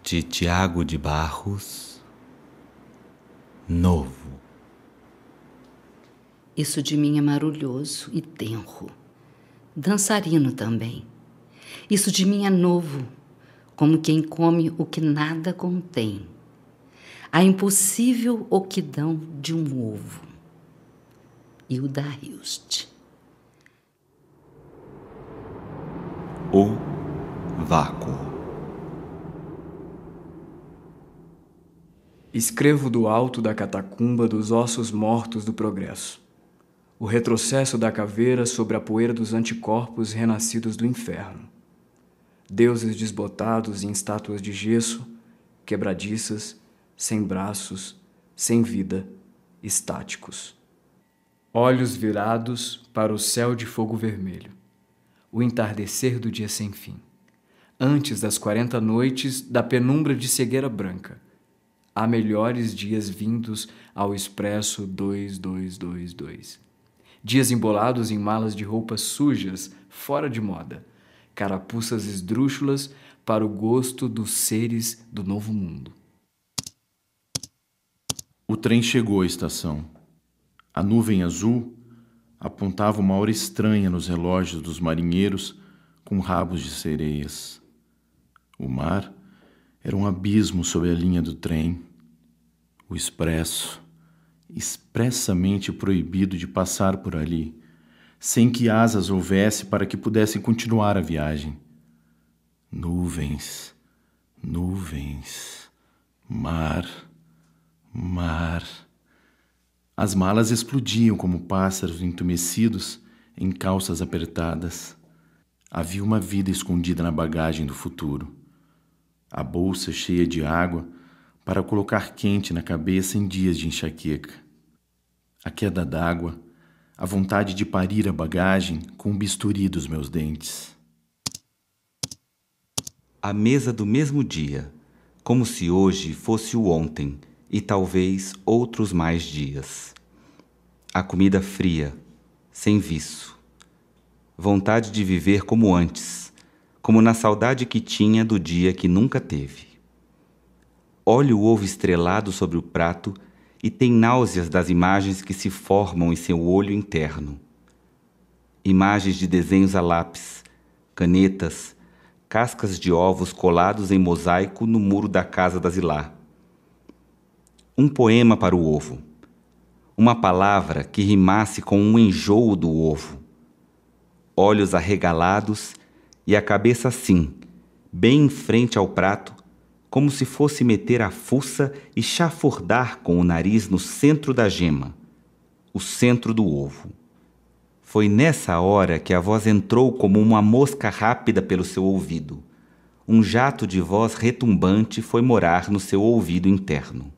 de Tiago de Barros, novo. Isso de mim é marulhoso e tenro, dançarino também. Isso de mim é novo, como quem come o que nada contém. A impossível oquidão de um ovo. Hilda Hilst. O vácuo. Escrevo do alto da catacumba dos ossos mortos do progresso. O retrocesso da caveira sobre a poeira dos anticorpos renascidos do inferno. Deuses desbotados em estátuas de gesso, quebradiças, sem braços, sem vida, estáticos. Olhos virados para o céu de fogo vermelho. O entardecer do dia sem fim. Antes das 40 noites da penumbra de cegueira branca. Há melhores dias vindos ao expresso 2222. Dias embolados em malas de roupas sujas, fora de moda. Carapuças esdrúxulas para o gosto dos seres do novo mundo. O trem chegou à estação. A nuvem azul apontava uma hora estranha nos relógios dos marinheiros com rabos de sereias. O mar era um abismo sob a linha do trem. O expresso, expressamente proibido de passar por ali, sem que asas houvesse para que pudessem continuar a viagem. Nuvens, nuvens, mar, mar. As malas explodiam como pássaros entumecidos em calças apertadas. Havia uma vida escondida na bagagem do futuro. A bolsa cheia de água para colocar quente na cabeça em dias de enxaqueca. A queda d'água, a vontade de parir a bagagem com o bisturi dos meus dentes. A mesa do mesmo dia, como se hoje fosse o ontem e talvez outros mais dias. A comida fria, sem viço. Vontade de viver como antes, como na saudade que tinha do dia que nunca teve. Olha o ovo estrelado sobre o prato e tem náuseas das imagens que se formam em seu olho interno. Imagens de desenhos a lápis, canetas, cascas de ovos colados em mosaico no muro da casa da Zilá. Um poema para o ovo. Uma palavra que rimasse com um enjoo do ovo. Olhos arregalados e a cabeça assim, bem em frente ao prato, como se fosse meter a fuça e chafurdar com o nariz no centro da gema, o centro do ovo. Foi nessa hora que a voz entrou como uma mosca rápida pelo seu ouvido. Um jato de voz retumbante foi morar no seu ouvido interno.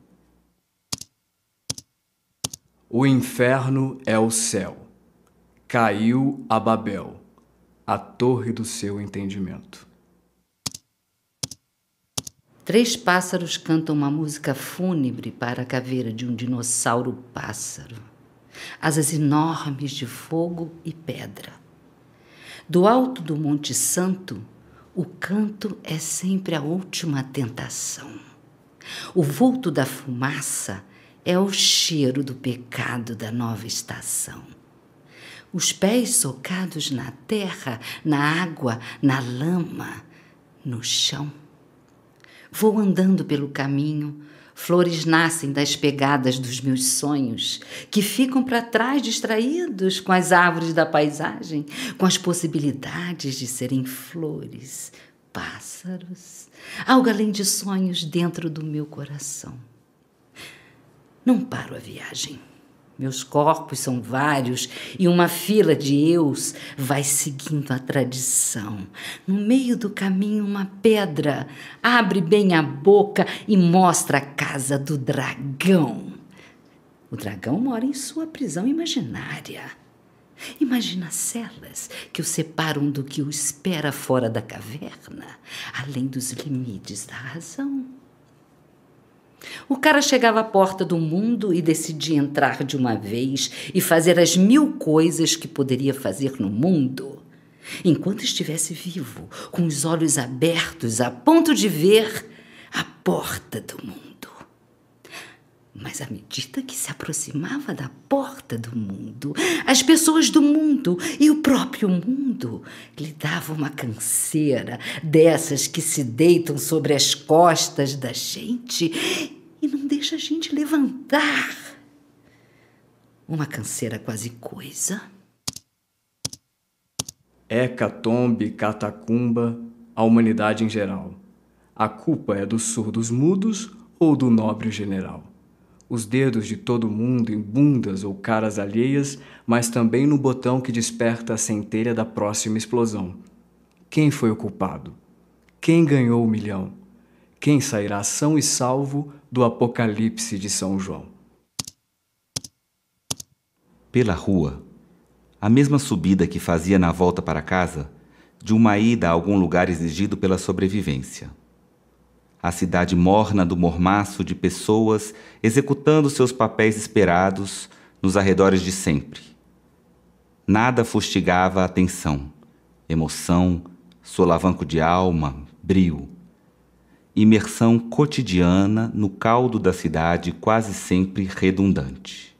O inferno é o céu. Caiu a Babel, a torre do seu entendimento. 3 pássaros cantam uma música fúnebre para a caveira de um dinossauro pássaro. Asas enormes de fogo e pedra. Do alto do Monte Santo, o canto é sempre a última tentação. O vulto da fumaça é o cheiro do pecado da nova estação. Os pés socados na terra, na água, na lama, no chão. Vou andando pelo caminho, flores nascem das pegadas dos meus sonhos, que ficam para trás distraídos com as árvores da paisagem, com as possibilidades de serem flores, pássaros, algo além de sonhos dentro do meu coração. Não paro a viagem. Meus corpos são vários e uma fila de eus vai seguindo a tradição. No meio do caminho, uma pedra abre bem a boca e mostra a casa do dragão. O dragão mora em sua prisão imaginária. Imagina as celas que o separam do que o espera fora da caverna, além dos limites da razão. O cara chegava à porta do mundo e decidia entrar de uma vez e fazer as 1000 coisas que poderia fazer no mundo. Enquanto estivesse vivo, com os olhos abertos, a ponto de ver, a porta do mundo. Mas à medida que se aproximava da porta do mundo, as pessoas do mundo e o próprio mundo lhe davam uma canseira, dessas que se deitam sobre as costas da gente e não deixa a gente levantar. Uma canseira quase coisa. Hecatombe, catacumba, a humanidade em geral. A culpa é dos surdos mudos ou do nobre general? Os dedos de todo mundo em bundas ou caras alheias, mas também no botão que desperta a centelha da próxima explosão. Quem foi o culpado? Quem ganhou o milhão? Quem sairá são e salvo do apocalipse de São João? Pela rua, a mesma subida que fazia na volta para casa, de uma ida a algum lugar exigido pela sobrevivência. A cidade morna do mormaço de pessoas executando seus papéis esperados nos arredores de sempre. Nada fustigava a atenção, emoção, solavanco de alma, brio. Imersão cotidiana no caldo da cidade quase sempre redundante.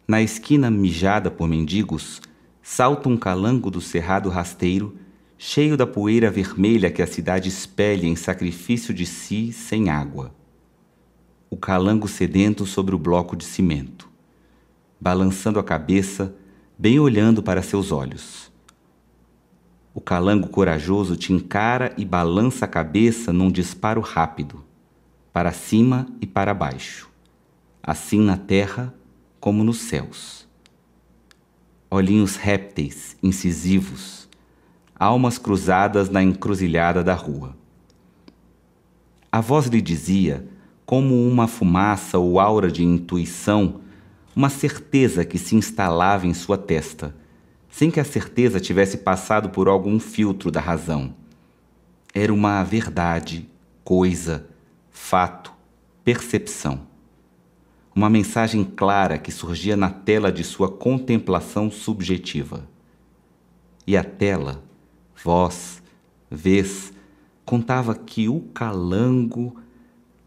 Na esquina mijada por mendigos, salta um calango do cerrado rasteiro, cheio da poeira vermelha que a cidade espelha em sacrifício de si sem água. O calango sedento sobre o bloco de cimento, balançando a cabeça, bem olhando para seus olhos. O calango corajoso te encara e balança a cabeça num disparo rápido, para cima e para baixo, assim na terra como nos céus. Olhinhos répteis, incisivos, almas cruzadas na encruzilhada da rua. A voz lhe dizia, como uma fumaça ou aura de intuição, uma certeza que se instalava em sua testa, sem que a certeza tivesse passado por algum filtro da razão. Era uma verdade, coisa, fato, percepção. Uma mensagem clara que surgia na tela de sua contemplação subjetiva. E a tela, voz, vez, contava que o calango,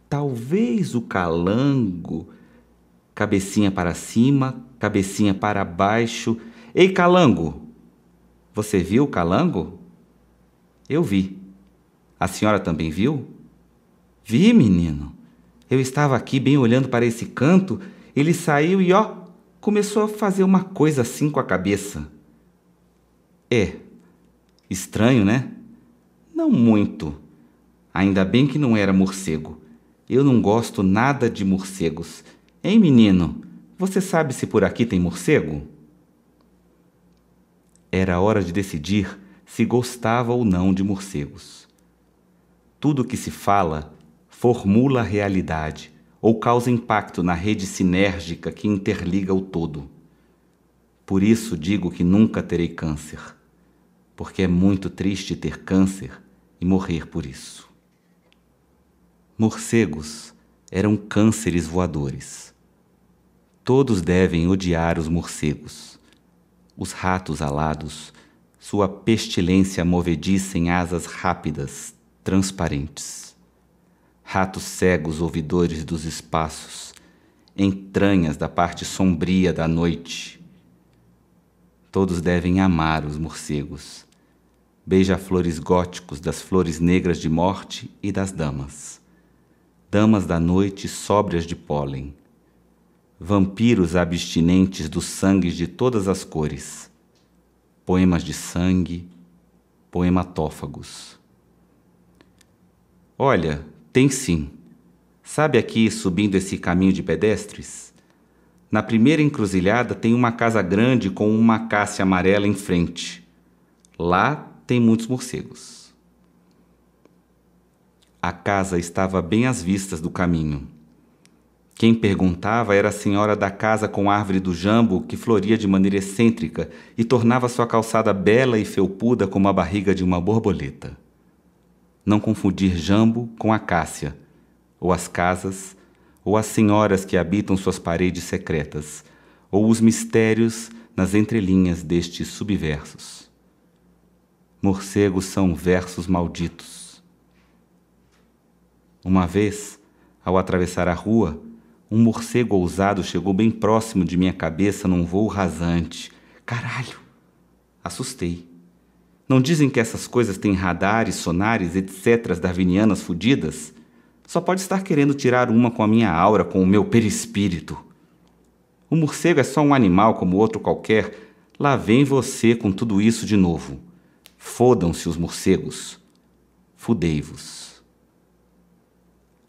talvez o calango, cabecinha para cima, cabecinha para baixo. Ei, calango! Você viu o calango? Eu vi. A senhora também viu? Vi, menino. Eu estava aqui bem olhando para esse canto, ele saiu e, começou a fazer uma coisa assim com a cabeça. É, estranho, né? Não muito. Ainda bem que não era morcego. Eu não gosto nada de morcegos. Hein, menino? Você sabe se por aqui tem morcego? Era hora de decidir se gostava ou não de morcegos. Tudo que se fala formula a realidade ou causa impacto na rede sinérgica que interliga o todo. Por isso digo que nunca terei câncer, porque é muito triste ter câncer e morrer por isso. Morcegos eram cânceres voadores. Todos devem odiar os morcegos. Os ratos alados, sua pestilência movediça em asas rápidas, transparentes. Ratos cegos ouvidores dos espaços, entranhas da parte sombria da noite. Todos devem amar os morcegos, beija-flores góticos das flores negras de morte e das damas. Damas da noite sóbrias de pólen. Vampiros abstinentes dos sangues de todas as cores. Poemas de sangue, poematófagos. Olha, tem sim. Sabe aqui, subindo esse caminho de pedestres? Na primeira encruzilhada tem uma casa grande com uma acácia amarela em frente. Lá tem muitos morcegos. A casa estava bem às vistas do caminho. Quem perguntava era a senhora da casa com árvore do jambo que floria de maneira excêntrica e tornava sua calçada bela e felpuda como a barriga de uma borboleta. Não confundir jambo com acácia, ou as casas, ou as senhoras que habitam suas paredes secretas, ou os mistérios nas entrelinhas destes subversos. Morcegos são versos malditos. Uma vez, ao atravessar a rua, um morcego ousado chegou bem próximo de minha cabeça num voo rasante. Caralho! Assustei. Não dizem que essas coisas têm radares, sonares, etc. darwinianas fudidas? Só pode estar querendo tirar uma com a minha aura, com o meu perispírito. O morcego é só um animal como outro qualquer. Lá vem você com tudo isso de novo. Fodam-se os morcegos. Fudei-vos.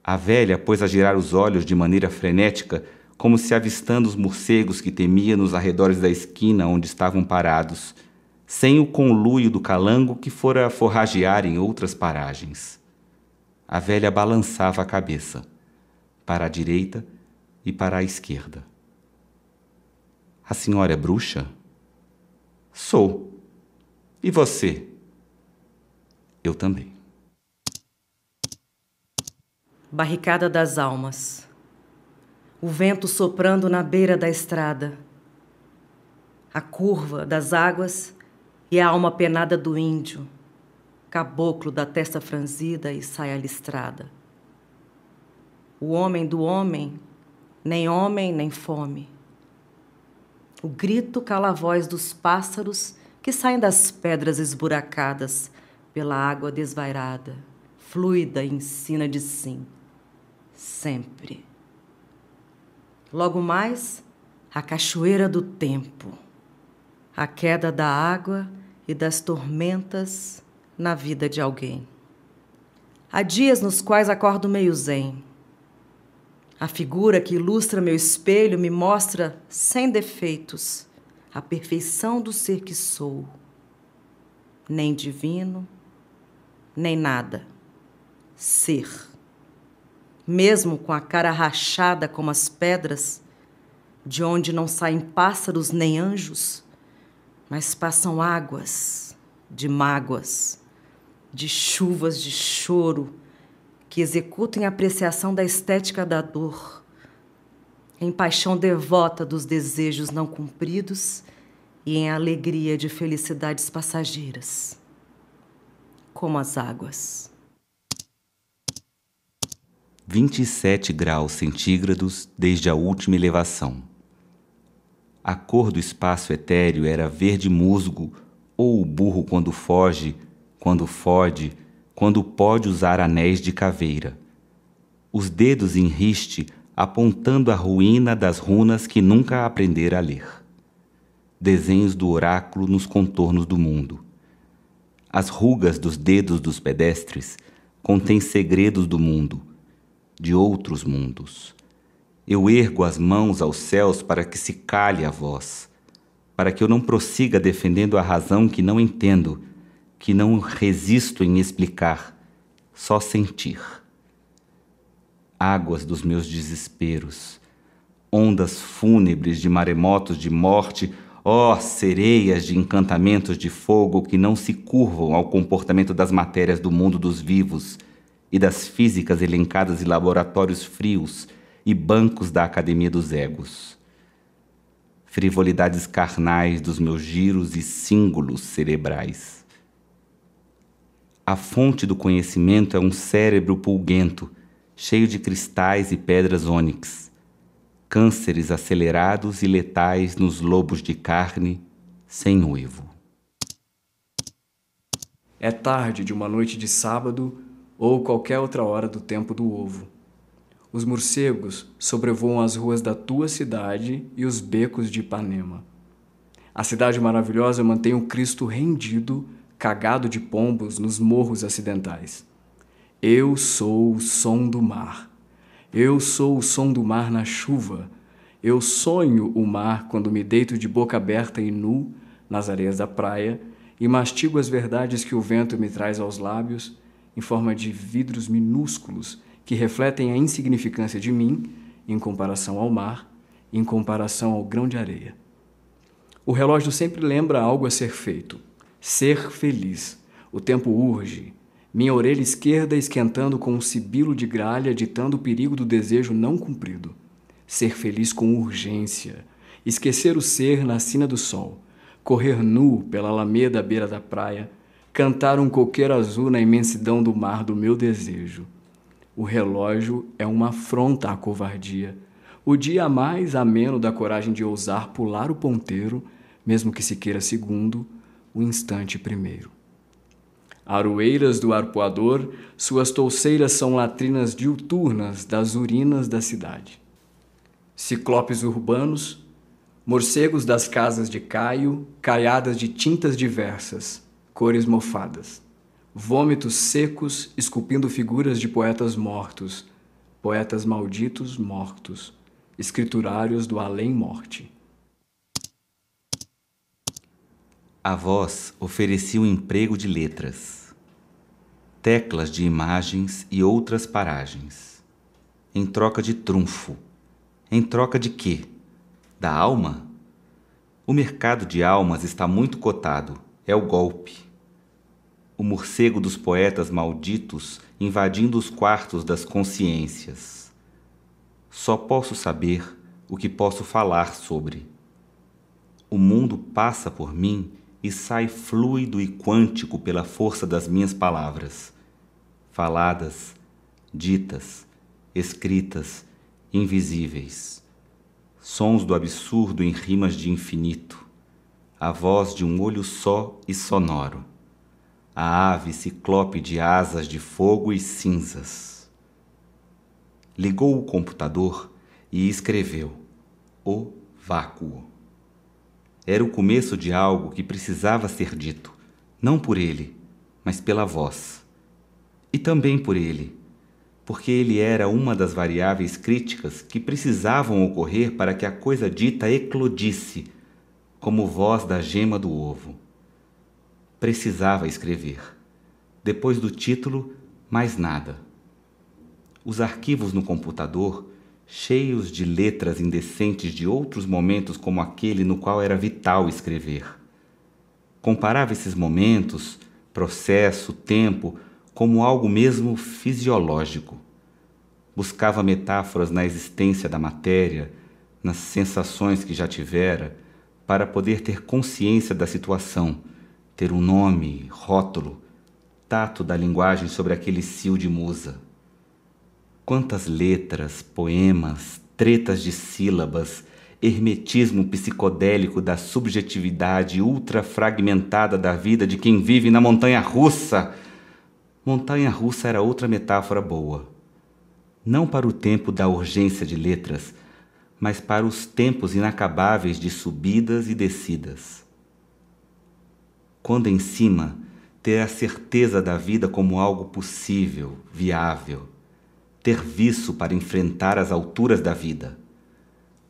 A velha pôs a girar os olhos de maneira frenética, como se avistando os morcegos que temia nos arredores da esquina onde estavam parados, sem o conluio do calango que fora forragear em outras paragens. A velha balançava a cabeça, para a direita e para a esquerda. A senhora é bruxa? Sou. E você? Eu também. Barricada das almas. O vento soprando na beira da estrada. A curva das águas e a alma penada do índio, caboclo da testa franzida e saia listrada. O homem do homem, nem fome. O grito cala a voz dos pássaros que saem das pedras esburacadas pela água desvairada, fluida e ensina de sim, sempre. Logo mais, a cachoeira do tempo, a queda da água e das tormentas na vida de alguém. Há dias nos quais acordo meio zen. A figura que ilustra meu espelho me mostra, sem defeitos, a perfeição do ser que sou. Nem divino, nem nada. Ser. Mesmo com a cara rachada como as pedras, de onde não saem pássaros nem anjos, mas passam águas de mágoas, de chuvas de choro, que executam em apreciação da estética da dor, em paixão devota dos desejos não cumpridos e em alegria de felicidades passageiras, como as águas. 27 graus centígrados desde a última elevação. A cor do espaço etéreo era verde musgo, ou o burro quando foge, quando fode, quando pode usar anéis de caveira. Os dedos em riste apontando a ruína das runas que nunca aprendera a ler. Desenhos do oráculo nos contornos do mundo. As rugas dos dedos dos pedestres contêm segredos do mundo, de outros mundos. Eu ergo as mãos aos céus para que se calhe a voz, para que eu não prossiga defendendo a razão que não entendo, que não resisto em explicar, só sentir. Águas dos meus desesperos, ondas fúnebres de maremotos de morte, ó sereias de encantamentos de fogo que não se curvam ao comportamento das matérias do mundo dos vivos e das físicas elencadas em laboratórios frios e bancos da Academia dos Egos. Frivolidades carnais dos meus giros e cíngulos cerebrais. A fonte do conhecimento é um cérebro pulguento, cheio de cristais e pedras ônix, cânceres acelerados e letais nos lobos de carne, sem uivo. É tarde de uma noite de sábado ou qualquer outra hora do tempo do ovo. Os morcegos sobrevoam as ruas da tua cidade e os becos de Ipanema. A cidade maravilhosa mantém o Cristo rendido, cagado de pombos nos morros acidentais. Eu sou o som do mar. Eu sou o som do mar na chuva. Eu sonho o mar quando me deito de boca aberta e nu nas areias da praia e mastigo as verdades que o vento me traz aos lábios em forma de vidros minúsculos que refletem a insignificância de mim em comparação ao mar, em comparação ao grão de areia. O relógio sempre lembra algo a ser feito. Ser feliz. O tempo urge. Minha orelha esquerda esquentando com um sibilo de gralha ditando o perigo do desejo não cumprido. Ser feliz com urgência. Esquecer o ser na sina do sol. Correr nu pela alameda à beira da praia. Cantar um coqueiro azul na imensidão do mar do meu desejo. O relógio é uma afronta à covardia, o dia mais ameno da coragem de ousar pular o ponteiro, mesmo que se queira segundo, o instante primeiro. Aroeiras do arpoador, suas touceiras são latrinas diuturnas das urinas da cidade. Ciclopes urbanos, morcegos das casas de Caio, caiadas de tintas diversas, cores mofadas. Vômitos secos esculpindo figuras de poetas mortos, poetas malditos mortos, escriturários do além-morte. A voz oferecia um emprego de letras, teclas de imagens e outras paragens. Em troca de trunfo. Em troca de quê? Da alma? O mercado de almas está muito cotado. É o golpe. O morcego dos poetas malditos invadindo os quartos das consciências. Só posso saber o que posso falar sobre. O mundo passa por mim e sai fluido e quântico pela força das minhas palavras, faladas, ditas, escritas, invisíveis, sons do absurdo em rimas de infinito, a voz de um olho só e sonoro, a ave ciclope de asas de fogo e cinzas. Ligou o computador e escreveu o vácuo. Era o começo de algo que precisava ser dito, não por ele, mas pela voz. E também por ele, porque ele era uma das variáveis críticas que precisavam ocorrer para que a coisa dita eclodisse, como voz da gema do ovo. Precisava escrever. Depois do título, mais nada. Os arquivos no computador, cheios de letras indecentes de outros momentos como aquele no qual era vital escrever. Comparava esses momentos, processo, tempo, como algo mesmo fisiológico. Buscava metáforas na existência da matéria, nas sensações que já tivera, para poder ter consciência da situação, ter um nome, rótulo, tato da linguagem sobre aquele cio de musa. Quantas letras, poemas, tretas de sílabas, hermetismo psicodélico da subjetividade ultrafragmentada da vida de quem vive na montanha-russa. Montanha-russa era outra metáfora boa. Não para o tempo da urgência de letras, mas para os tempos inacabáveis de subidas e descidas. Quando em cima, ter a certeza da vida como algo possível, viável, ter viço para enfrentar as alturas da vida,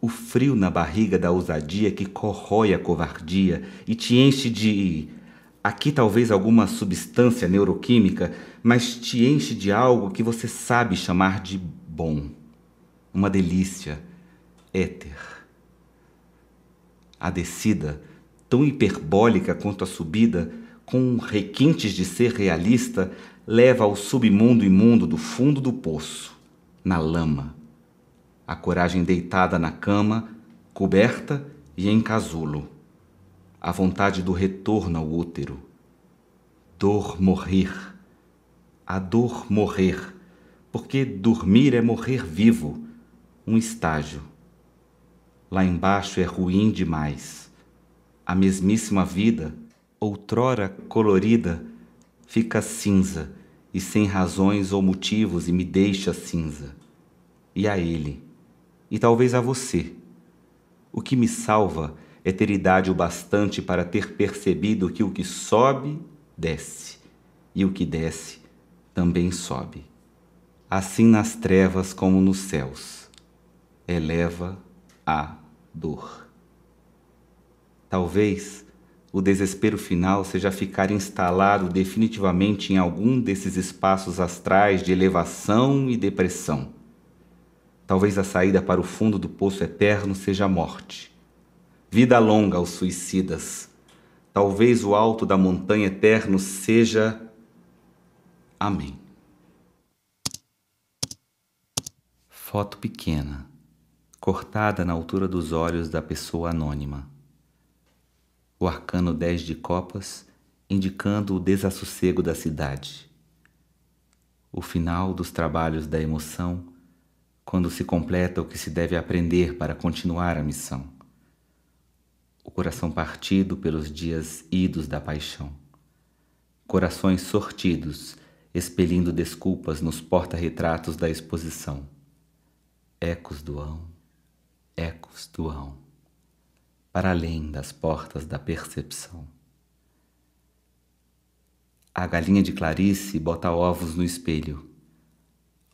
o frio na barriga da ousadia que corrói a covardia e te enche de, aqui talvez alguma substância neuroquímica, mas te enche de algo que você sabe chamar de bom, uma delícia, éter. A descida, tão hiperbólica quanto a subida, com requintes de ser realista, leva ao submundo imundo do fundo do poço, na lama. A coragem deitada na cama, coberta e em casulo. A vontade do retorno ao útero. Dor morrer. A dor morrer, porque dormir é morrer vivo, um estágio. Lá embaixo é ruim demais. A mesmíssima vida, outrora colorida, fica cinza e sem razões ou motivos e me deixa cinza. E a ele, e talvez a você. O que me salva é ter idade o bastante para ter percebido que o que sobe, desce, e o que desce, também sobe. Assim nas trevas como nos céus, eleva a dor. Talvez o desespero final seja ficar instalado definitivamente em algum desses espaços astrais de elevação e depressão. Talvez a saída para o fundo do poço eterno seja a morte. Vida longa aos suicidas. Talvez o alto da montanha eterno seja... Amém. Foto pequena, cortada na altura dos olhos da pessoa anônima. O arcano 10 de copas, indicando o desassossego da cidade. o final dos trabalhos da emoção, quando se completa o que se deve aprender para continuar a missão. O coração partido pelos dias idos da paixão. Corações sortidos, expelindo desculpas nos porta-retratos da exposição. Ecos do ão, para além das portas da percepção. A galinha de Clarice bota ovos no espelho,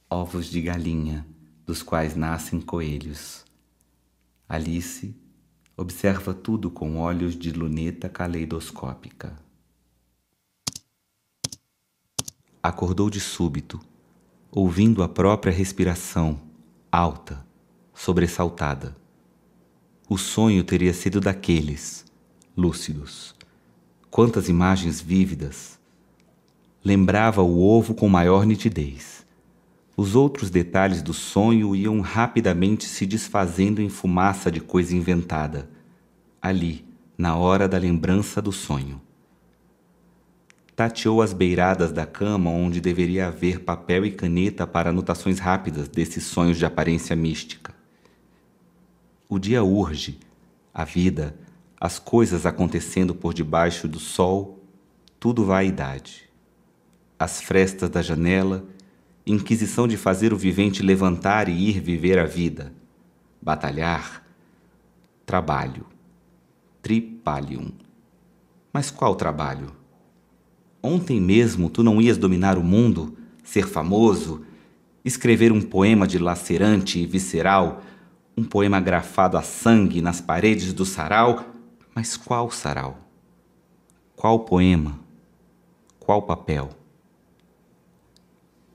ovos de galinha, dos quais nascem coelhos. Alice observa tudo com olhos de luneta caleidoscópica. Acordou de súbito, ouvindo a própria respiração, alta, sobressaltada. O sonho teria sido daqueles, lúcidos. Quantas imagens vívidas! Lembrava o ovo com maior nitidez. Os outros detalhes do sonho iam rapidamente se desfazendo em fumaça de coisa inventada, ali, na hora da lembrança do sonho. Tateou as beiradas da cama onde deveria haver papel e caneta para anotações rápidas desses sonhos de aparência mística. O dia urge, a vida, as coisas acontecendo por debaixo do sol, tudo vaidade. As frestas da janela, inquisição de fazer o vivente levantar e ir viver a vida. Batalhar, trabalho, tripalium. Mas qual trabalho? Ontem mesmo tu não ias dominar o mundo, ser famoso, escrever um poema dilacerante e visceral, um poema grafado a sangue nas paredes do sarau? Mas qual sarau? Qual poema? Qual papel?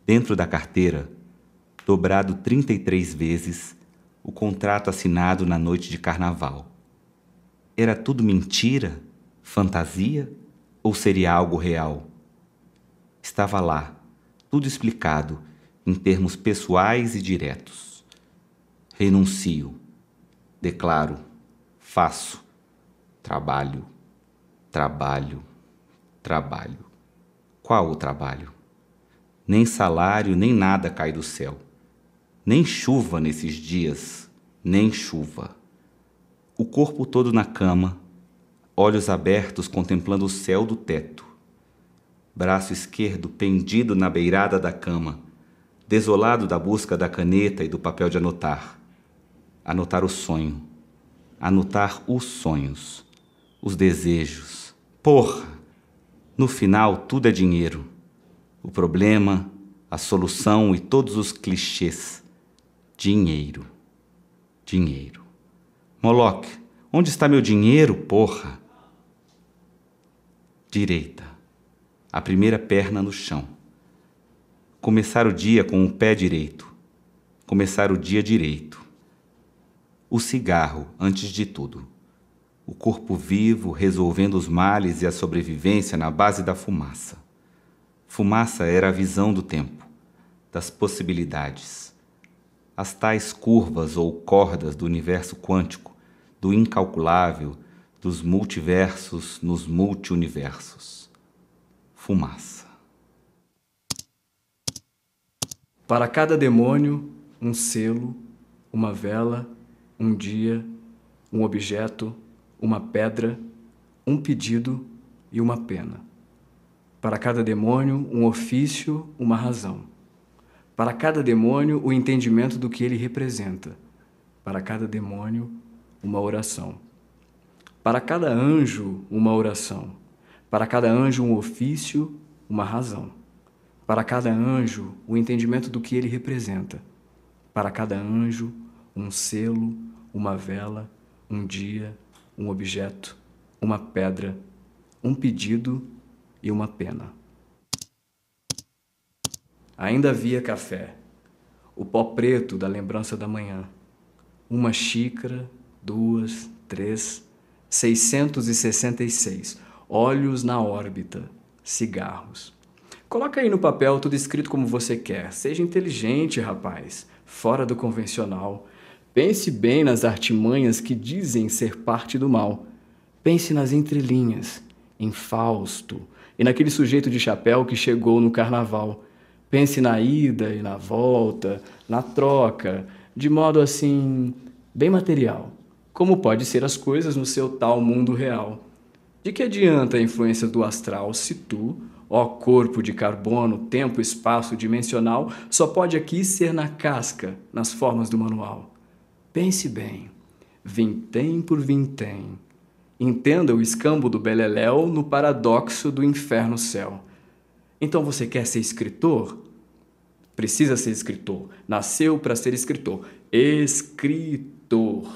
Dentro da carteira, dobrado 33 vezes, o contrato assinado na noite de carnaval. Era tudo mentira? Fantasia? Ou seria algo real? Estava lá, tudo explicado, em termos pessoais e diretos. Renuncio, declaro, faço, trabalho, trabalho, trabalho. Qual o trabalho? Nem salário, nem nada cai do céu. Nem chuva nesses dias, nem chuva. O corpo todo na cama, olhos abertos contemplando o céu do teto. Braço esquerdo pendido na beirada da cama, desolado da busca da caneta e do papel de anotar. Anotar o sonho. Anotar os sonhos. Os desejos. Porra! No final, tudo é dinheiro. O problema, a solução e todos os clichês. Dinheiro. Dinheiro. Moloch, onde está meu dinheiro, porra? Direita. A primeira perna no chão. Começar o dia com o pé direito. Começar o dia direito. O cigarro, antes de tudo. O corpo vivo, resolvendo os males e a sobrevivência na base da fumaça. Fumaça era a visão do tempo, das possibilidades. As tais curvas ou cordas do universo quântico, do incalculável, dos multiversos nos multiuniversos. Fumaça. Para cada demônio, um selo, uma vela, um dia, um objeto, uma pedra, um pedido e uma pena. Para cada demônio, um ofício, uma razão. Para cada demônio, o entendimento do que ele representa. Para cada demônio, uma oração. Para cada anjo, uma oração. Para cada anjo, um ofício, uma razão. Para cada anjo, o entendimento do que ele representa. Para cada anjo, um selo, uma vela, um dia, um objeto, uma pedra, um pedido e uma pena. Ainda havia café, o pó preto da lembrança da manhã. Uma xícara, 2, 3, 666. Olhos na órbita, cigarros. Coloca aí no papel tudo escrito como você quer. Seja inteligente, rapaz, fora do convencional. Pense bem nas artimanhas que dizem ser parte do mal. Pense nas entrelinhas, em Fausto e naquele sujeito de chapéu que chegou no carnaval. Pense na ida e na volta, na troca, de modo assim, bem material. Como pode ser as coisas no seu tal mundo real? De que adianta a influência do astral se tu, ó corpo de carbono, tempo, espaço dimensional, só pode aqui ser na casca, nas formas do manual? Pense bem, vintém por vintém. Entenda o escambo do beleléu no paradoxo do inferno-céu. Então você quer ser escritor? Precisa ser escritor. Nasceu para ser escritor. Escritor.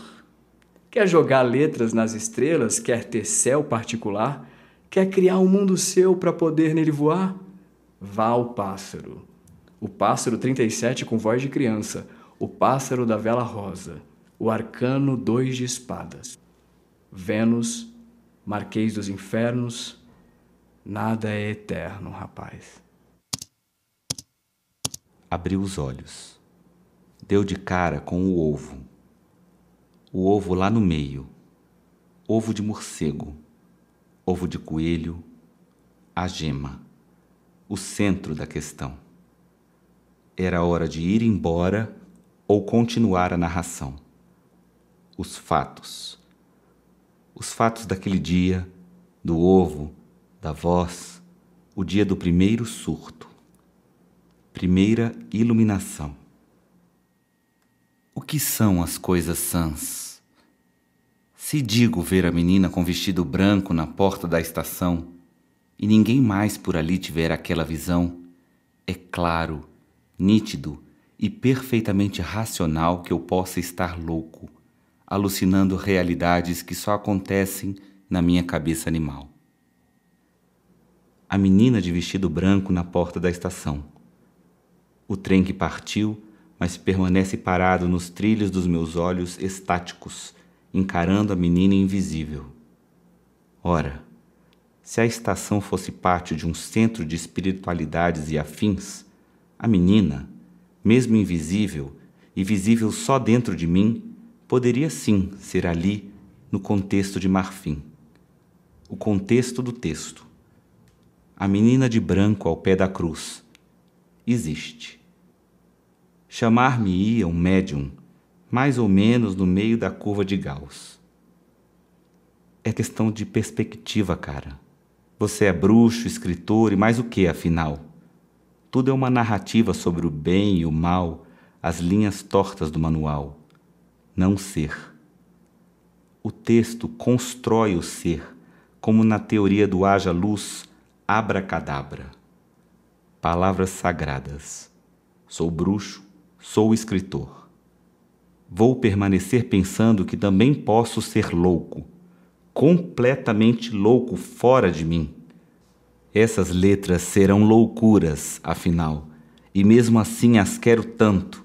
Quer jogar letras nas estrelas? Quer ter céu particular? Quer criar um mundo seu para poder nele voar? Vá ao pássaro. O pássaro 37 com voz de criança. O pássaro da vela rosa. O arcano 2 de espadas. Vênus, Marquês dos Infernos. Nada é eterno, rapaz. Abriu os olhos. Deu de cara com o ovo. O ovo lá no meio. Ovo de morcego. Ovo de coelho. A gema. O centro da questão. Era hora de ir embora ou continuar a narração. Os fatos. Os fatos daquele dia, do ovo, da voz, o dia do primeiro surto. Primeira iluminação. O que são as coisas sãs? Se digo ver a menina com vestido branco na porta da estação e ninguém mais por ali tiver aquela visão, é claro, nítido e perfeitamente racional que eu possa estar louco, alucinando realidades que só acontecem na minha cabeça animal. A menina de vestido branco na porta da estação. O trem que partiu, mas permanece parado nos trilhos dos meus olhos estáticos, encarando a menina invisível. Ora, se a estação fosse pátio de um centro de espiritualidades e afins, a menina, mesmo invisível e visível só dentro de mim, poderia sim ser ali no contexto de marfim. O contexto do texto. A menina de branco ao pé da cruz. Existe. Chamar-me-ia um médium, mais ou menos no meio da curva de Gauss. É questão de perspectiva, cara. Você é bruxo, escritor e mais o que, afinal? Tudo é uma narrativa sobre o bem e o mal, as linhas tortas do manual. Não ser. O texto constrói o ser, como na teoria do haja luz, abracadabra. Palavras sagradas. Sou bruxo, sou escritor. Vou permanecer pensando que também posso ser louco, completamente louco fora de mim. Essas letras serão loucuras, afinal, e mesmo assim as quero tanto,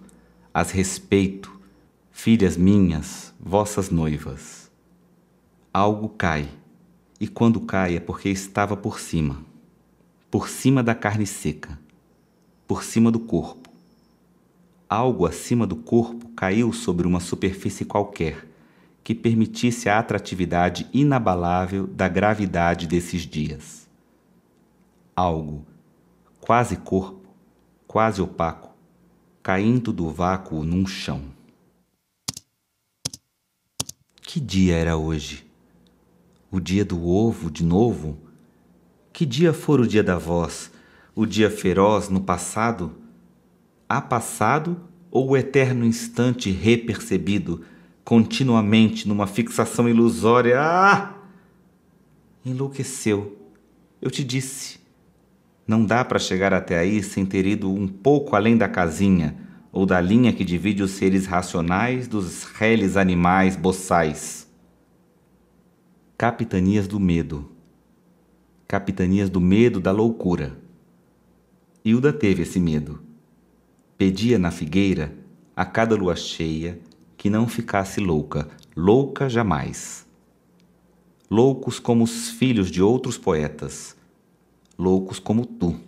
as respeito, filhas minhas, vossas noivas. Algo cai, e quando cai é porque estava por cima da carne seca, por cima do corpo. Algo acima do corpo caiu sobre uma superfície qualquer que permitisse a atratividade inabalável da gravidade desses dias. Algo, quase corpo, quase opaco, caindo do vácuo num chão. Que dia era hoje? O dia do ovo de novo? Que dia fora o dia da voz, o dia feroz no passado? Há passado ou o eterno instante repercebido, continuamente numa fixação ilusória? Ah! Enlouqueceu. Eu te disse. Não dá para chegar até aí sem ter ido um pouco além da casinha ou da linha que divide os seres racionais dos reles animais boçais. Capitanias do medo. Capitanias do medo da loucura. Hilda teve esse medo. Pedia na figueira, a cada lua cheia, que não ficasse louca, louca jamais. Loucos como os filhos de outros poetas, loucos como tu.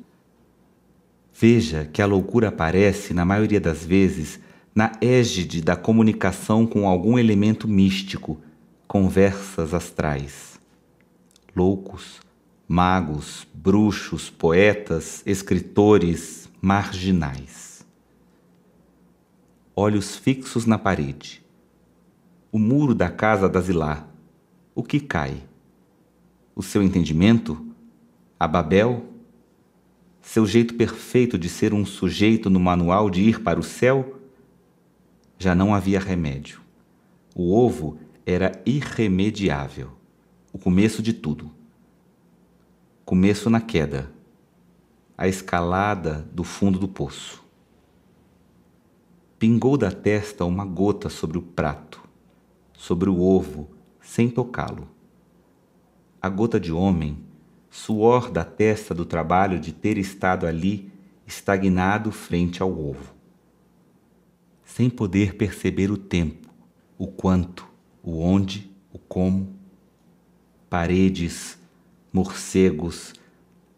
Veja que a loucura aparece, na maioria das vezes, na égide da comunicação com algum elemento místico, conversas astrais. Loucos, magos, bruxos, poetas, escritores, marginais. Olhos fixos na parede. O muro da casa da Zilá. O que cai? O seu entendimento? A Babel? Seu jeito perfeito de ser um sujeito no manual de ir para o céu? Já não havia remédio. O ovo era irremediável. O começo de tudo. Começo na queda. A escalada do fundo do poço. Pingou da testa uma gota sobre o prato, sobre o ovo, sem tocá-lo. A gota de homem, suor da testa do trabalho de ter estado ali, estagnado frente ao ovo. Sem poder perceber o tempo, o quanto, o onde, o como. Paredes, morcegos,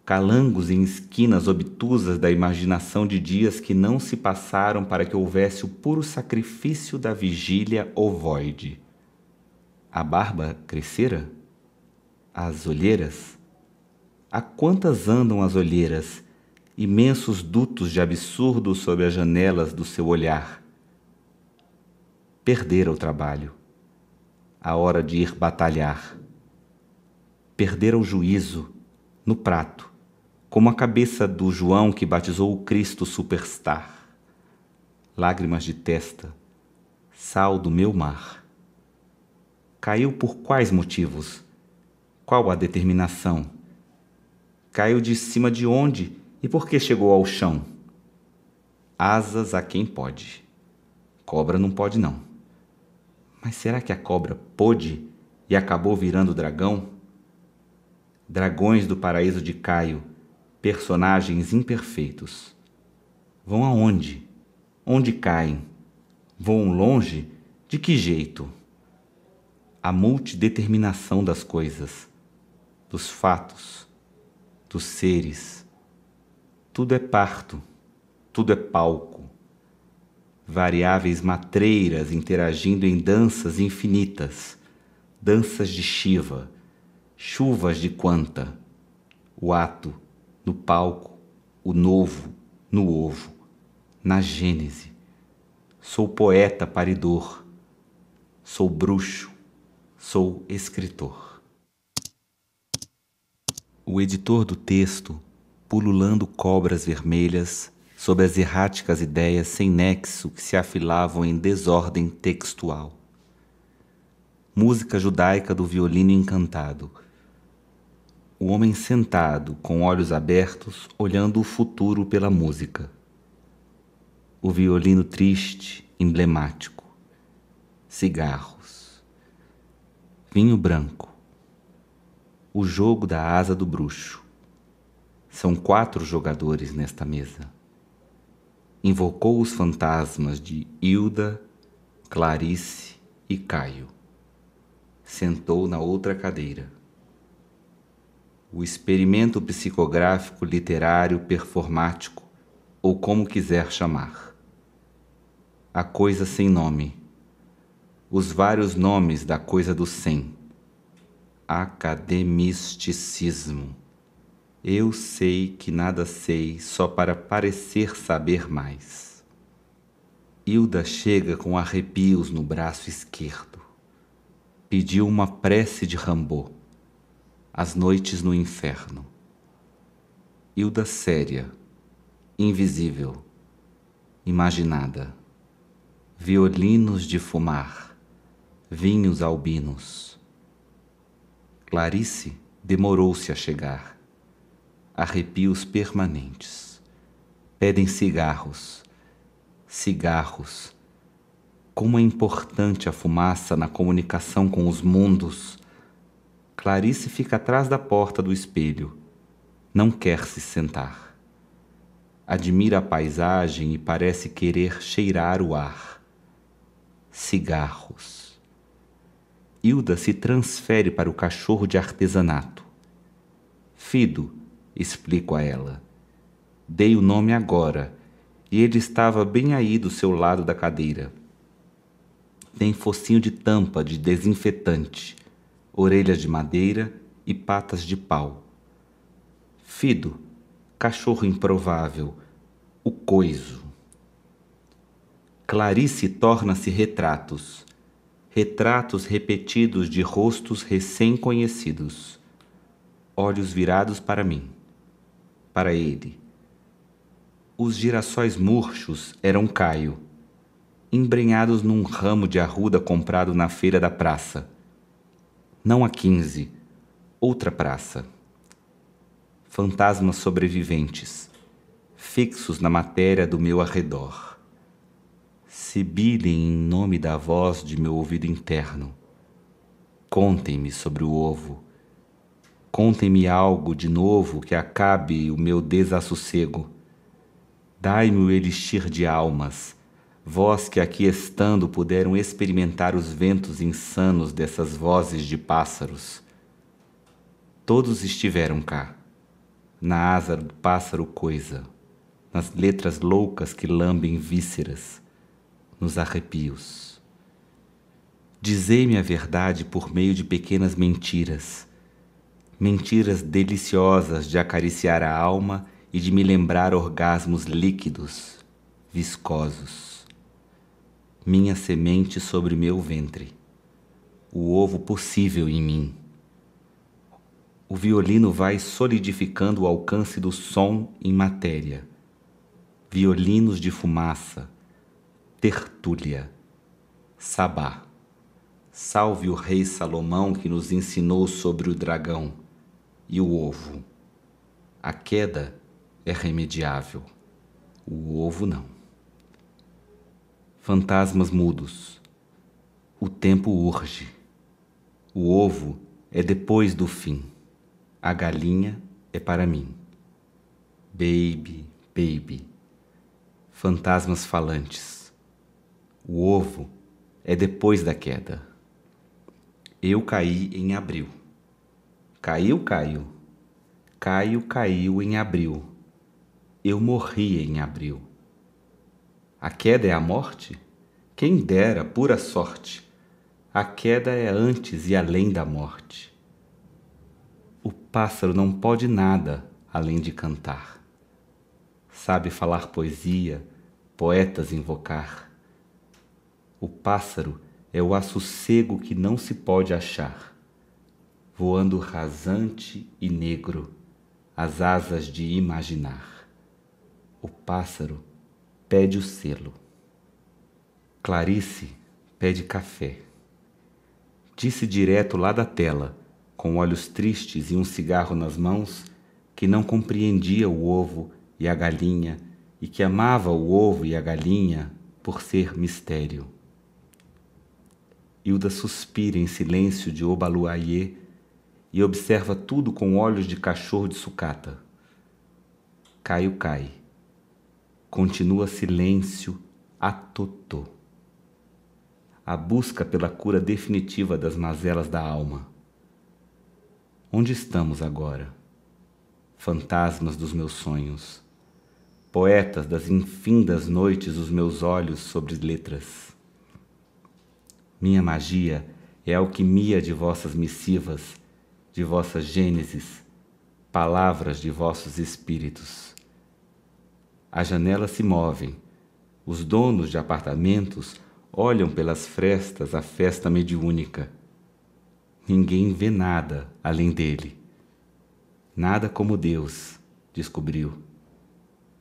calangos em esquinas obtusas da imaginação de dias que não se passaram para que houvesse o puro sacrifício da vigília ovoide. A barba crescera? As olheiras? A quantas andam as olheiras, imensos dutos de absurdo sob as janelas do seu olhar? Perdera o trabalho, a hora de ir batalhar. Perdera o juízo, no prato, como a cabeça do João que batizou o Cristo Superstar. Lágrimas de testa, sal do meu mar. Caiu por quais motivos? Qual a determinação? Caiu de cima de onde e por que chegou ao chão? Asas a quem pode. Cobra não pode não. Mas será que a cobra pôde e acabou virando dragão? Dragões do paraíso de Caio, personagens imperfeitos. Vão aonde? Onde caem? Voam longe? De que jeito? A multideterminação das coisas, dos fatos, dos seres. Tudo é parto, tudo é palco. Variáveis matreiras interagindo em danças infinitas, danças de Shiva, chuvas de Quanta, o ato, no palco, o novo, no ovo, na gênese. Sou poeta paridor, sou bruxo, sou escritor. O editor do texto, pululando cobras vermelhas sob as erráticas ideias sem nexo que se afilavam em desordem textual. Música judaica do violino encantado. O homem sentado, com olhos abertos, olhando o futuro pela música. O violino triste, emblemático. Cigarros. Vinho branco. O jogo da asa do bruxo. São 4 jogadores nesta mesa. Invocou os fantasmas de Hilda, Clarice e Caio. Sentou na outra cadeira. O experimento psicográfico, literário, performático, ou como quiser chamar. A coisa sem nome. Os vários nomes da coisa do sem. Academisticismo. Eu sei que nada sei só para parecer saber mais. Hilda chega com arrepios no braço esquerdo. Pediu uma prece de Rimbaud. As noites no inferno. Hilda séria, invisível, imaginada. Violinos de fumar, vinhos albinos. Clarice demorou-se a chegar. Arrepios permanentes. Pedem cigarros. Cigarros. Como é importante a fumaça na comunicação com os mundos. Clarice fica atrás da porta do espelho. Não quer se sentar. Admira a paisagem e parece querer cheirar o ar. Cigarros. Hilda se transfere para o cachorro de artesanato. Fido, explico a ela. Dei o nome agora, e ele estava bem aí do seu lado da cadeira. Tem focinho de tampa de desinfetante, orelhas de madeira e patas de pau. Fido, cachorro improvável, O coiso. Clarice torna-se retratos, retratos repetidos de rostos recém-conhecidos, olhos virados para mim, para ele. Os girassóis murchos eram Caio, embrenhados num ramo de arruda comprado na feira da praça. Não a 15, outra praça. Fantasmas sobreviventes, fixos na matéria do meu arredor. Sibilem em nome da voz de meu ouvido interno. Contem-me sobre o ovo. Contem-me algo de novo que acabe o meu desassossego. Dai-me o elixir de almas, vós que aqui estando puderam experimentar os ventos insanos dessas vozes de pássaros. Todos estiveram cá, na asa do pássaro coisa, nas letras loucas que lambem vísceras, nos arrepios. Dizei-me a verdade por meio de pequenas mentiras, mentiras deliciosas de acariciar a alma e de me lembrar orgasmos líquidos, viscosos. Minha semente sobre meu ventre, o ovo possível em mim. O violino vai solidificando o alcance do som em matéria. Violinos de fumaça, tertúlia, sabá. Salve o rei Salomão que nos ensinou sobre o dragão e o ovo. A queda é remediável, o ovo não. Fantasmas mudos, o tempo urge. O ovo é depois do fim, a galinha é para mim. Baby, baby. Fantasmas falantes, o ovo é depois da queda. Eu caí em abril. Caiu, caiu. Caio caiu em abril. Eu morri em abril. A queda é a morte? Quem dera, pura sorte. A queda é antes e além da morte. O pássaro não pode nada além de cantar. Sabe falar poesia, poetas invocar. O pássaro é o assossego que não se pode achar, voando rasante e negro, as asas de imaginar. O pássaro pede o selo. Clarice pede café. Disse direto lá da tela, com olhos tristes e um cigarro nas mãos, que não compreendia o ovo e a galinha e que amava o ovo e a galinha por ser mistério. Hilda suspira em silêncio de Obaluayê e observa tudo com olhos de cachorro de sucata. Caio cai. Continua silêncio atotô. A busca pela cura definitiva das mazelas da alma. Onde estamos agora? Fantasmas dos meus sonhos, poetas das infindas noites dos meus olhos sobre letras. Minha magia é a alquimia de vossas missivas, de vossas gênesis, palavras de vossos espíritos. As janelas se movem, os donos de apartamentos olham pelas frestas a festa mediúnica. Ninguém vê nada além dele. Nada como Deus, descobriu.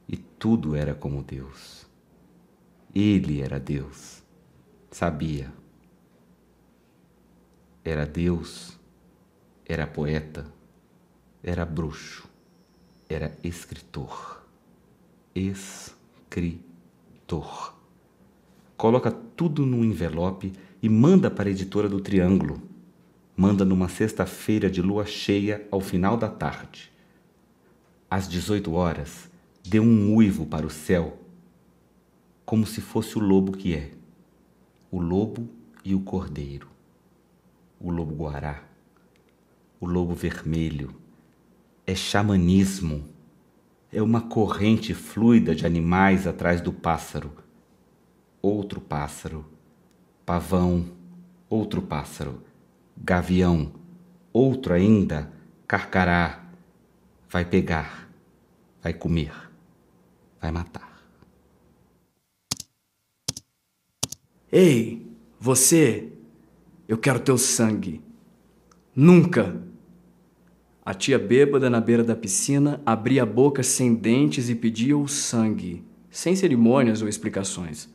E tudo era como Deus. Ele era Deus, sabia. Era Deus, era poeta, era bruxo, era escritor. Escritor. Coloca tudo num envelope e manda para a editora do Triângulo. Manda numa sexta-feira de lua cheia ao final da tarde. Às 18 horas, deu um uivo para o céu, como se fosse o lobo que é, o lobo e o cordeiro, o lobo-guará, o lobo vermelho. É xamanismo, é uma corrente fluida de animais atrás do pássaro. Outro pássaro, pavão, outro pássaro, gavião, outro ainda, carcará, vai pegar, vai comer, vai matar. Ei, você! Eu quero teu sangue. Nunca! A tia bêbada na beira da piscina abria a boca sem dentes e pedia o sangue, sem cerimônias ou explicações.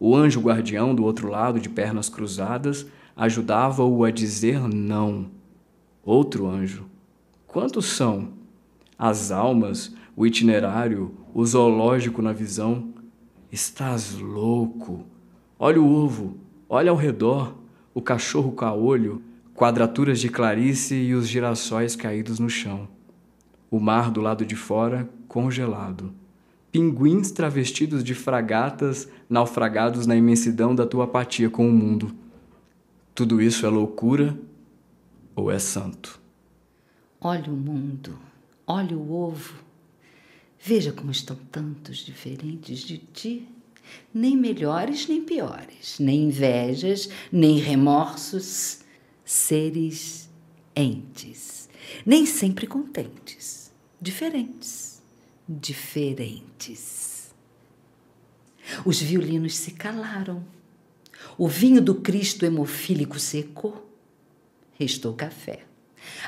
O anjo guardião do outro lado, de pernas cruzadas, ajudava-o a dizer não. Outro anjo. Quantos são? As almas, o itinerário, o zoológico na visão. Estás louco. Olha o ovo, olha ao redor, o cachorro caolho, quadraturas de Clarice e os girassóis caídos no chão. O mar do lado de fora, congelado. Pinguins travestidos de fragatas, naufragados na imensidão da tua apatia com o mundo. Tudo isso é loucura ou é santo? Olha o mundo, olha o ovo. Veja como estão tantos diferentes de ti. Nem melhores nem piores, nem invejas, nem remorsos. Seres entes, nem sempre contentes, diferentes, diferentes. Os violinos se calaram. O vinho do Cristo hemofílico secou. Restou café.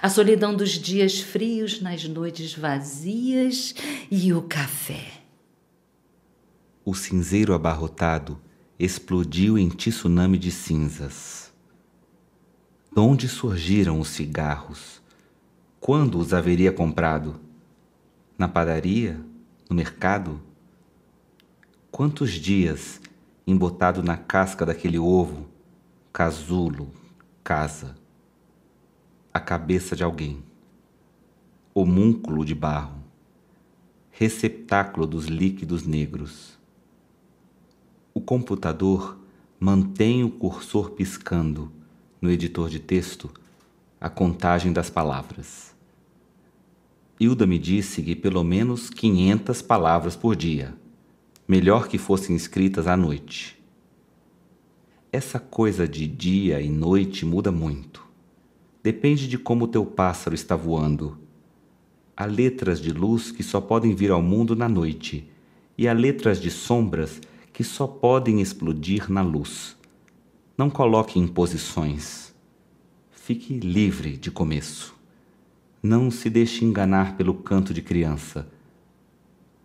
A solidão dos dias frios nas noites vazias e o café. O cinzeiro abarrotado explodiu em tsunami de cinzas. De onde surgiram os cigarros? Quando os haveria comprado? Na padaria? No mercado? Quantos dias, embotado na casca daquele ovo, casulo, casa, a cabeça de alguém, homúnculo de barro, receptáculo dos líquidos negros. O computador mantém o cursor piscando no editor de texto a contagem das palavras. Hilda me disse que pelo menos 500 palavras por dia, melhor que fossem escritas à noite. Essa coisa de dia e noite muda muito. Depende de como o teu pássaro está voando. Há letras de luz que só podem vir ao mundo na noite, e há letras de sombras que só podem explodir na luz. Não coloque imposições. Fique livre de começo. Não se deixe enganar pelo canto de criança.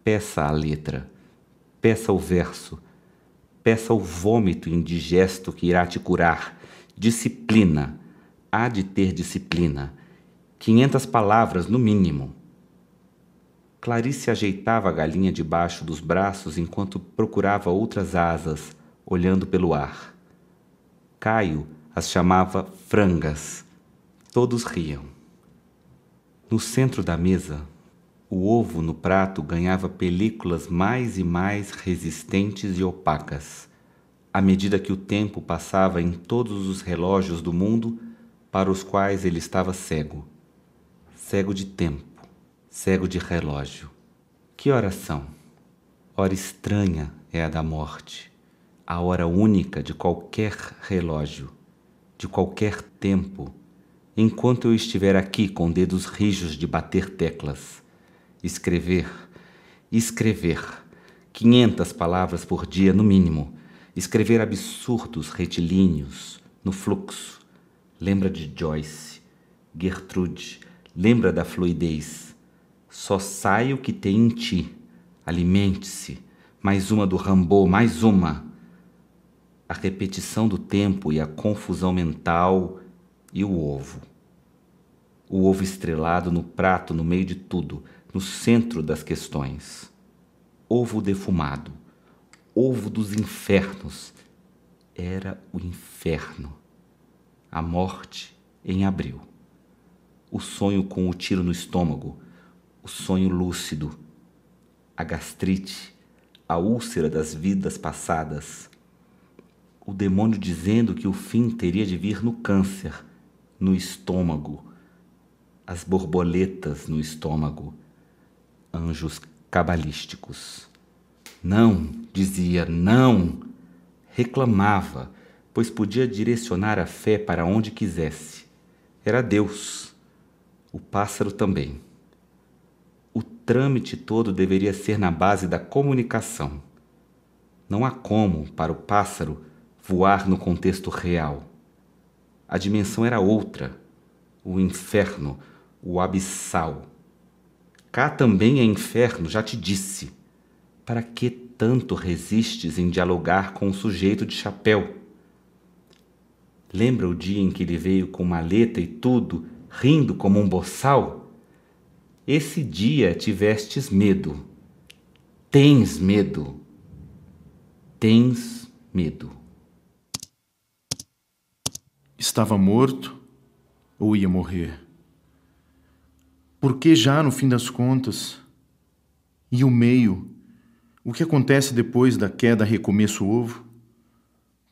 Peça a letra, peça o verso, peça o vômito indigesto que irá te curar. Disciplina. Há de ter disciplina. 500 palavras no mínimo. Clarice ajeitava a galinha debaixo dos braços enquanto procurava outras asas, olhando pelo ar. Caio as chamava frangas. Todos riam. No centro da mesa, o ovo no prato ganhava películas mais e mais resistentes e opacas, à medida que o tempo passava em todos os relógios do mundo para os quais ele estava cego. Cego de tempo, cego de relógio. Que horas são? Hora estranha é a da morte, a hora única de qualquer relógio, de qualquer tempo, enquanto eu estiver aqui com dedos rijos de bater teclas. Escrever, 500 palavras por dia no mínimo, escrever absurdos retilíneos no fluxo. Lembra de Joyce, Gertrude, lembra da fluidez. Só sai o que tem em ti. Alimente-se. Mais uma do Rimbaud, mais uma. A repetição do tempo e a confusão mental e o ovo. O ovo estrelado no prato, no meio de tudo, no centro das questões. Ovo defumado. Ovo dos infernos. Era o inferno. A morte em abril. O sonho com o tiro no estômago. O sonho lúcido. A gastrite. A úlcera das vidas passadas. O demônio dizendo que o fim teria de vir no câncer, no estômago. As borboletas no estômago. Anjos cabalísticos. Não, dizia, não. Reclamava, pois podia direcionar a fé para onde quisesse. Era Deus. O pássaro também. O trâmite todo deveria ser na base da comunicação. Não há como, para o pássaro, voar no contexto real. A dimensão era outra, o inferno, o abissal. Cá também é inferno, já te disse. Para que tanto resistes em dialogar com o sujeito de chapéu? Lembra o dia em que ele veio com maleta e tudo, rindo como um boçal? Esse dia tivestes medo. Tens medo. Tens medo. Estava morto ou ia morrer? Por que já no fim das contas? E o meio? O que acontece depois da queda recomeça o ovo?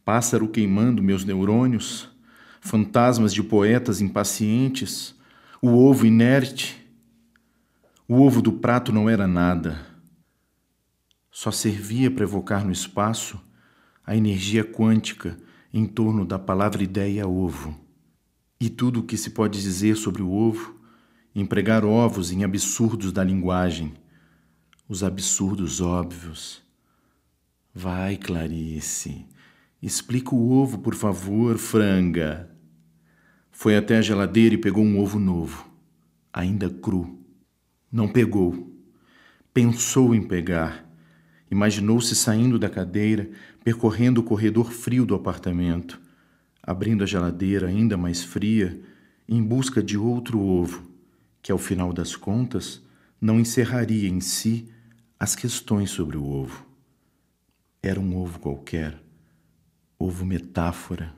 Pássaro queimando meus neurônios? Fantasmas de poetas impacientes? O ovo inerte? O ovo do prato não era nada. Só servia para evocar no espaço a energia quântica em torno da palavra ideia ovo. E tudo o que se pode dizer sobre o ovo, empregar ovos em absurdos da linguagem, os absurdos óbvios. Vai, Clarice, explica o ovo, por favor, franga. Foi até a geladeira e pegou um ovo novo, ainda cru. Não pegou. Pensou em pegar. Imaginou-se saindo da cadeira, percorrendo o corredor frio do apartamento, abrindo a geladeira ainda mais fria, em busca de outro ovo, que ao final das contas não encerraria em si as questões sobre o ovo. Era um ovo qualquer, ovo metáfora.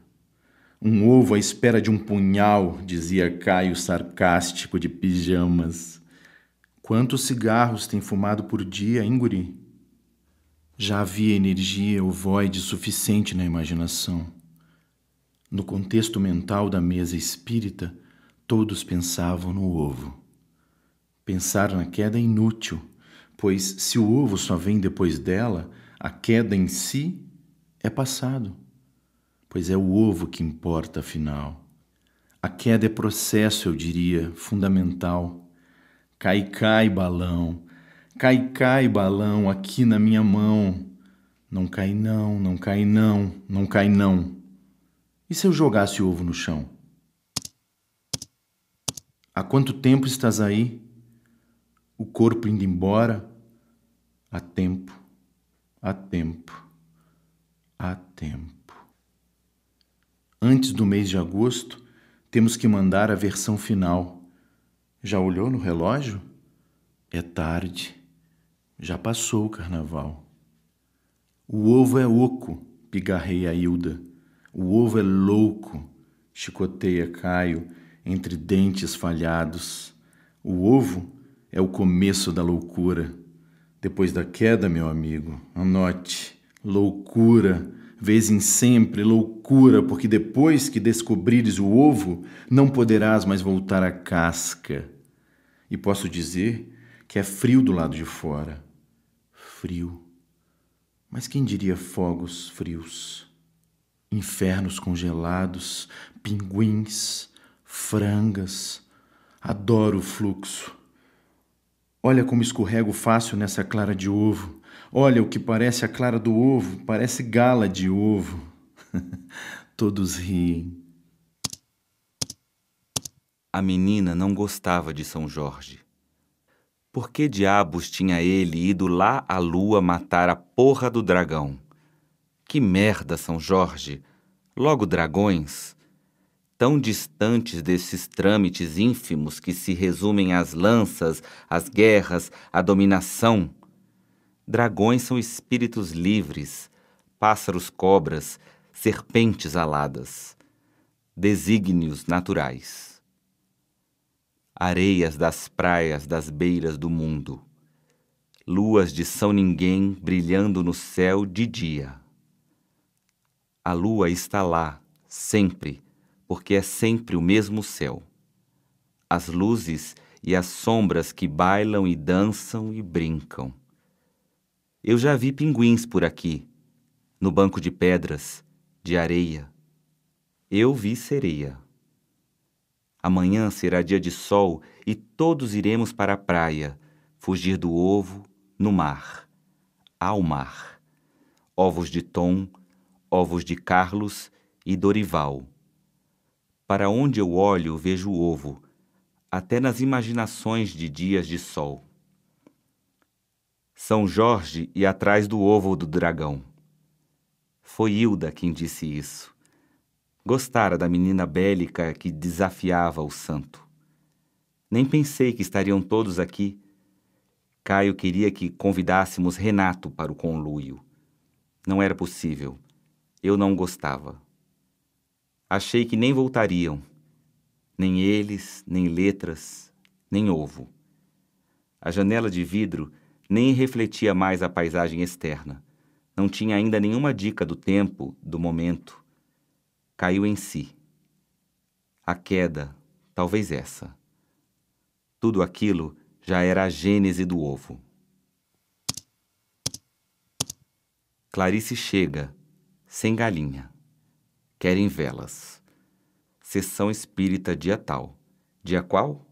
Um ovo à espera de um punhal, dizia Caio sarcástico de pijamas. Quantos cigarros tem fumado por dia, hein, guri? Já havia energia ovoide suficiente na imaginação. No contexto mental da mesa espírita, todos pensavam no ovo. Pensar na queda é inútil, pois se o ovo só vem depois dela, a queda em si é passado, pois é o ovo que importa, afinal. A queda é processo, eu diria, fundamental. Cai, balão. Cai, balão, aqui na minha mão. Não cai não, não cai não, não cai não. E se eu jogasse o ovo no chão? Há quanto tempo estás aí? O corpo indo embora? Há tempo, há tempo, há tempo. Antes do mês de agosto, temos que mandar a versão final. Já olhou no relógio? É tarde. Já passou o carnaval. O ovo é oco, pigarreia Hilda. O ovo é louco, chicoteia Caio, entre dentes falhados. O ovo é o começo da loucura. Depois da queda, meu amigo, anote, loucura, vez em sempre, loucura, porque depois que descobrires o ovo, não poderás mais voltar à casca. E posso dizer que é frio do lado de fora. Frio. Mas quem diria fogos frios? Infernos congelados, pinguins, frangas. Adoro o fluxo. Olha como escorrego fácil nessa clara de ovo. Olha o que parece a clara do ovo, parece gala de ovo. Todos riem. A menina não gostava de São Jorge. Por que diabos tinha ele ido lá à lua matar a porra do dragão? Que merda, São Jorge! Logo dragões! Tão distantes desses trâmites ínfimos que se resumem às lanças, às guerras, à dominação. Dragões são espíritos livres, pássaros cobras, serpentes aladas, desígnios naturais. Areias das praias das beiras do mundo, luas de São Ninguém brilhando no céu de dia. A lua está lá, sempre, porque é sempre o mesmo céu. As luzes e as sombras que bailam e dançam e brincam. Eu já vi pinguins por aqui, no banco de pedras, de areia. Eu vi sereia. Amanhã será dia de sol e todos iremos para a praia, fugir do ovo no mar, ao mar. Ovos de tom, ovos de Carlos e Dorival. Para onde eu olho, vejo o ovo, até nas imaginações de dias de sol. São Jorge e atrás do ovo do dragão. Foi Hilda quem disse isso. Gostara da menina bélica que desafiava o santo. Nem pensei que estariam todos aqui. Caio queria que convidássemos Renato para o conluio. Não era possível. Eu não gostava. Achei que nem voltariam. Nem eles, nem letras, nem ovo. A janela de vidro nem refletia mais a paisagem externa. Não tinha ainda nenhuma dica do tempo, do momento. Caiu em si. A queda, talvez essa. Tudo aquilo já era a gênese do ovo. Clarice chega, sem galinha. Querem velas. Sessão espírita dia tal. Dia qual?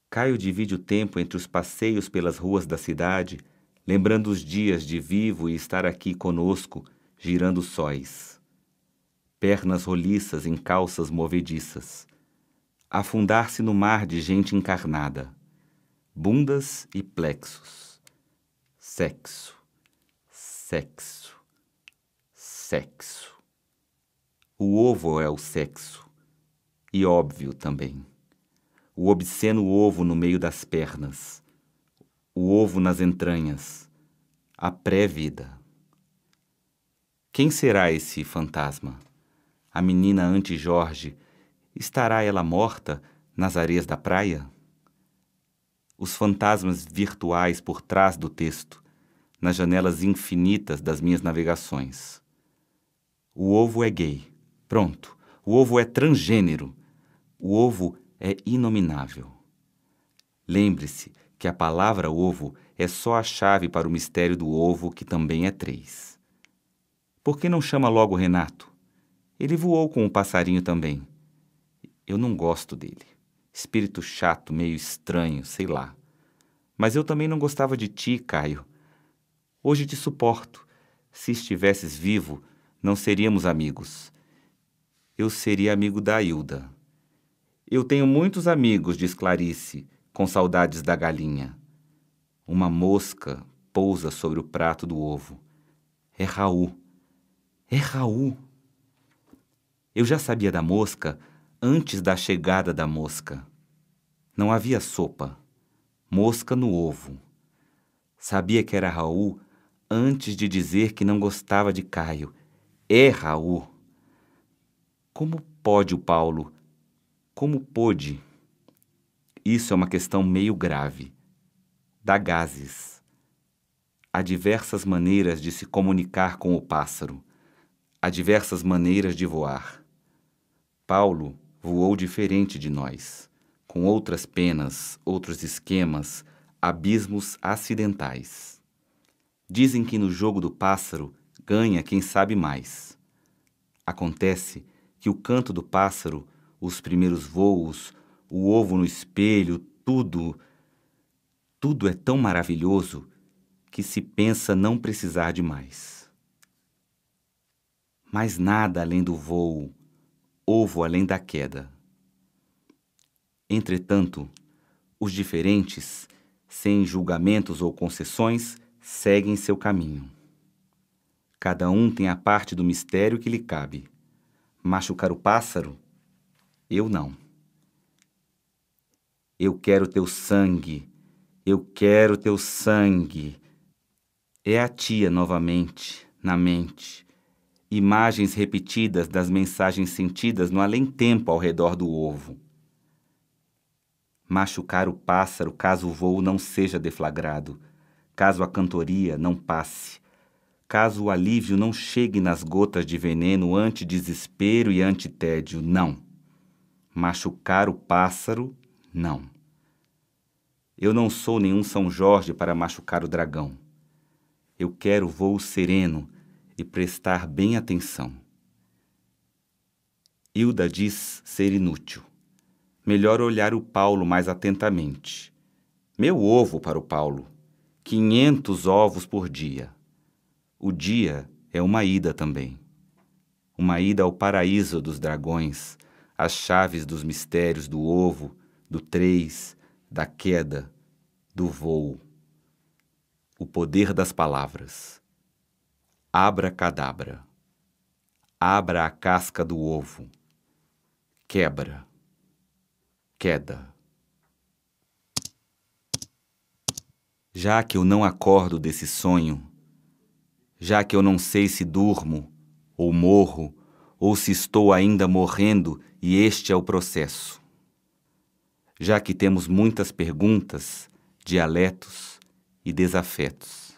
Caio divide o tempo entre os passeios pelas ruas da cidade, lembrando os dias de vivo e estar aqui conosco, girando sóis. Pernas roliças em calças movediças. Afundar-se no mar de gente encarnada. Bundas e plexos. Sexo. Sexo. Sexo. O ovo é o sexo. E óbvio também. O obsceno ovo no meio das pernas. O ovo nas entranhas. A pré-vida. Quem será esse fantasma? A menina anti-Jorge, estará ela morta nas areias da praia? Os fantasmas virtuais por trás do texto, nas janelas infinitas das minhas navegações. O ovo é gay. Pronto. O ovo é transgênero. O ovo é inominável. Lembre-se que a palavra ovo é só a chave para o mistério do ovo, que também é 3. Por que não chama logo Renato? Ele voou com o passarinho também. Eu não gosto dele. Espírito chato, meio estranho, sei lá. Mas eu também não gostava de ti, Caio. Hoje te suporto. Se estivesses vivo, não seríamos amigos. Eu seria amigo da Hilda. Eu tenho muitos amigos, diz Clarice, com saudades da galinha. Uma mosca pousa sobre o prato do ovo. É Raul. É Raul. Eu já sabia da mosca antes da chegada da mosca. Não havia sopa. Mosca no ovo. Sabia que era Raul antes de dizer que não gostava de Caio. É Raul. Como pode o Paulo? Como pôde? Isso é uma questão meio grave. Dá gases. Há diversas maneiras de se comunicar com o pássaro. Há diversas maneiras de voar. Paulo voou diferente de nós, com outras penas, outros esquemas, abismos acidentais. Dizem que no jogo do pássaro ganha quem sabe mais. Acontece que o canto do pássaro, os primeiros voos, o ovo no espelho, tudo é tão maravilhoso que se pensa não precisar de mais. Mas nada além do voo, ovo além da queda. Entretanto, os diferentes, sem julgamentos ou concessões, seguem seu caminho. Cada um tem a parte do mistério que lhe cabe. Machucar o pássaro? Eu não. Eu quero teu sangue, eu quero teu sangue. É a tia novamente, na mente. Imagens repetidas das mensagens sentidas no além-tempo ao redor do ovo. Machucar o pássaro caso o voo não seja deflagrado, caso a cantoria não passe, caso o alívio não chegue nas gotas de veneno ante-desespero e ante-tédio, não. Machucar o pássaro, não. Eu não sou nenhum São Jorge para machucar o dragão. Eu quero voo sereno e prestar bem atenção. Hilda diz ser inútil. Melhor olhar o Paulo mais atentamente. Meu ovo para o Paulo. 500 ovos por dia. O dia é uma ida também. Uma ida ao paraíso dos dragões, às chaves dos mistérios do ovo, do três, da queda, do voo. O poder das palavras. Abracadabra. Abra a casca do ovo. Quebra. Queda. Já que eu não acordo desse sonho, já que eu não sei se durmo ou morro, ou se estou ainda morrendo e este é o processo. Já que temos muitas perguntas, dialetos e desafetos.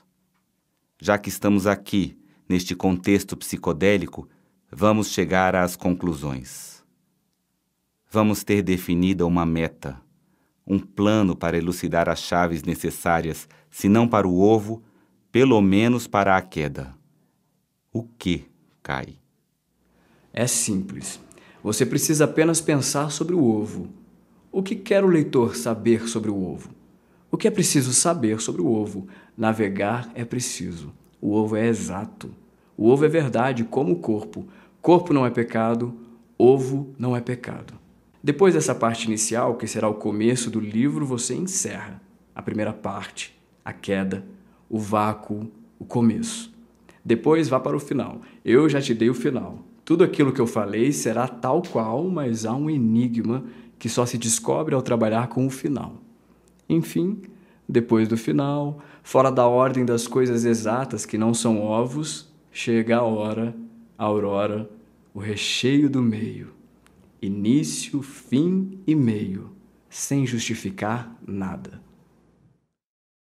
Já que estamos aqui, neste contexto psicodélico, vamos chegar às conclusões. Vamos ter definida uma meta, um plano para elucidar as chaves necessárias, se não para o ovo, pelo menos para a queda. O que cai? É simples. Você precisa apenas pensar sobre o ovo. O que quer o leitor saber sobre o ovo? O que é preciso saber sobre o ovo? Navegar é preciso. O ovo é exato. O ovo é verdade, como o corpo. Corpo não é pecado, ovo não é pecado. Depois dessa parte inicial, que será o começo do livro, você encerra a primeira parte, a queda, o vácuo, o começo. Depois vá para o final. Eu já te dei o final. Tudo aquilo que eu falei será tal qual, mas há um enigma que só se descobre ao trabalhar com o final. Enfim, depois do final, fora da ordem das coisas exatas que não são ovos, chega a hora, a aurora, o recheio do meio. Início, fim e meio, sem justificar nada.